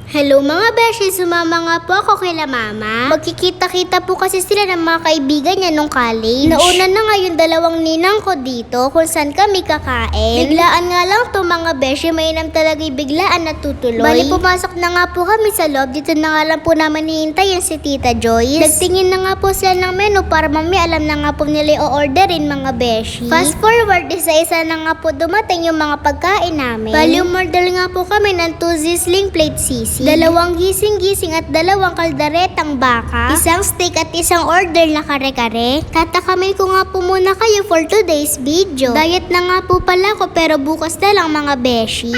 Hello mga beshi, sumama nga po ako kila mama. Magkikita-kita po kasi sila ng mga kaibigan niya nung college. Nauna na nga yung dalawang ninang ko dito kung saan kami kakain. Biglaan nga lang to mga beshi, mainam talaga yung biglaan na tutuloy. Bali pumasok na nga po kami sa loob, dito na nga lang po naman hihintayin si Tita Joyce. Nagtingin na nga po sila ng menu para mami alam na nga po nila i-orderin mga beshi. Fast forward, isa-isa na nga po dumating yung mga pagkain namin. Bali umorder nga po kami ng 2 Zisling plate sisi. Dalawang gising-gising at dalawang kaldaretang baka, isang steak at isang order na kare-kare. Tatakamin ko nga po muna kayo for today's video. Diet na nga po pala ko pero bukas na lang mga beshi.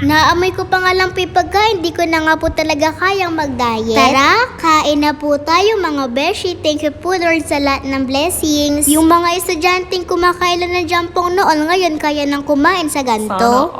Naamoy ko pa nga lang po yung pagkain, di ko na nga po talaga kayang mag-diet. Tara, kain na po tayo mga beshi. Thank you po Lord sa lahat ng blessings. Yung mga estudyanteng kumakailan ng jampong noon, ngayon kaya nang kumain sa ganto.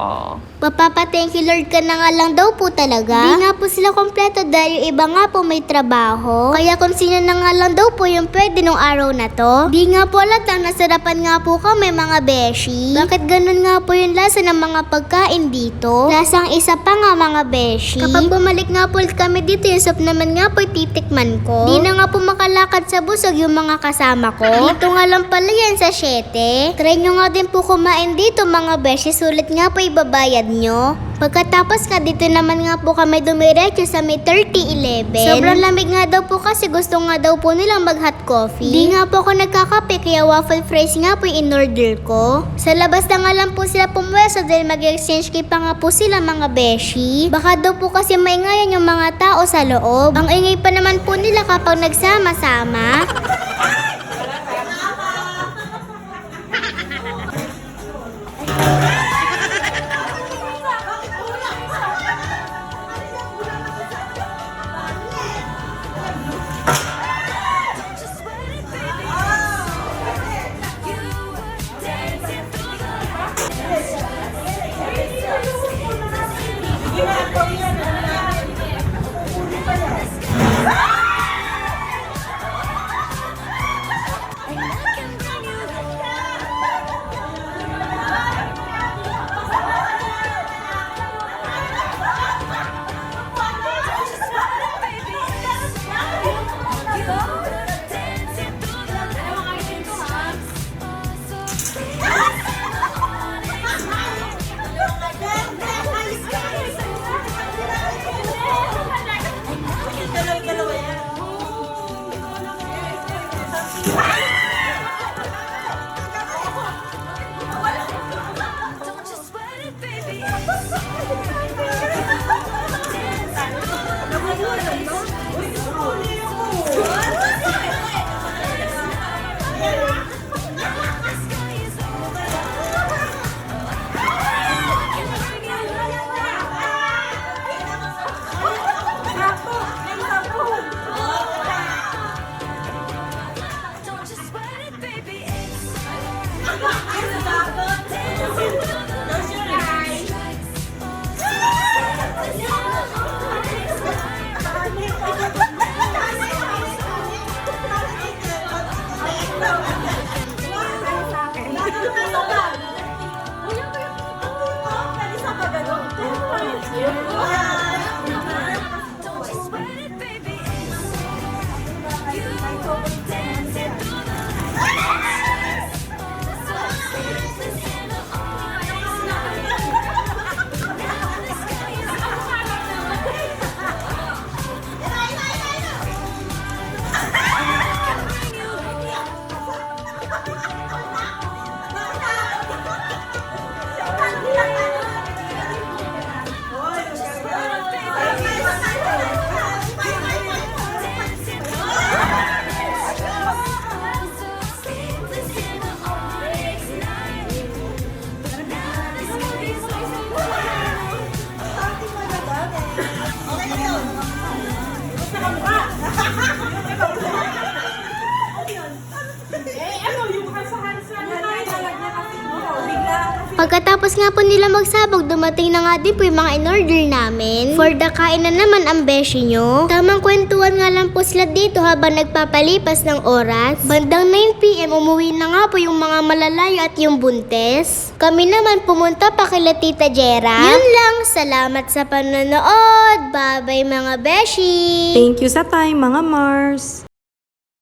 Papapa-thank you Lord ka na nga lang daw po talaga. Di nga po sila kompleto dahil yung iba nga po may trabaho. Kaya kung sino na nga lang daw po yung pwede nung araw na to. Di nga po alatang nasarapan nga po kami mga beshi. Bakit ganun nga po yung lasa ng mga pagkain dito? Lasang isa pa nga mga beshi. Kapag bumalik nga po kami dito, yung soup naman nga po titikman ko. Di na nga po makalakad sa busog yung mga kasama ko. Dito nga lang pala yan sa 7. Try nyo nga din po kumain dito mga beshi. Sulit nga po ibabayad nyo. Pagkatapos nga dito naman nga po kami dumiretso sa may 3011. Sobrang lamig nga daw po kasi gusto nga daw po nilang mag hot coffee. Di nga po ako nagkakape kaya waffle fries nga po yung in-order ko. Sa labas na nga lang po sila pumweso dahil mag-exchange key pa nga po sila mga beshi. Baka daw po kasi maingayan yung mga tao sa loob. Ang ingay pa naman po nila kapag nagsama-sama. Pagkatapos nga po nila magsabog, dumating na nga din po yung mga in-order namin. For the kain na naman ang beshi nyo. Tamang kwentuhan nga lang po sila dito habang nagpapalipas ng oras. Bandang 9 PM, umuwi na nga po yung mga malalayo at yung buntes. Kami naman pumunta pa kila Tita Jera. Yun lang, salamat sa panonood. Bye-bye mga beshi! Thank you sa time, mga Mars!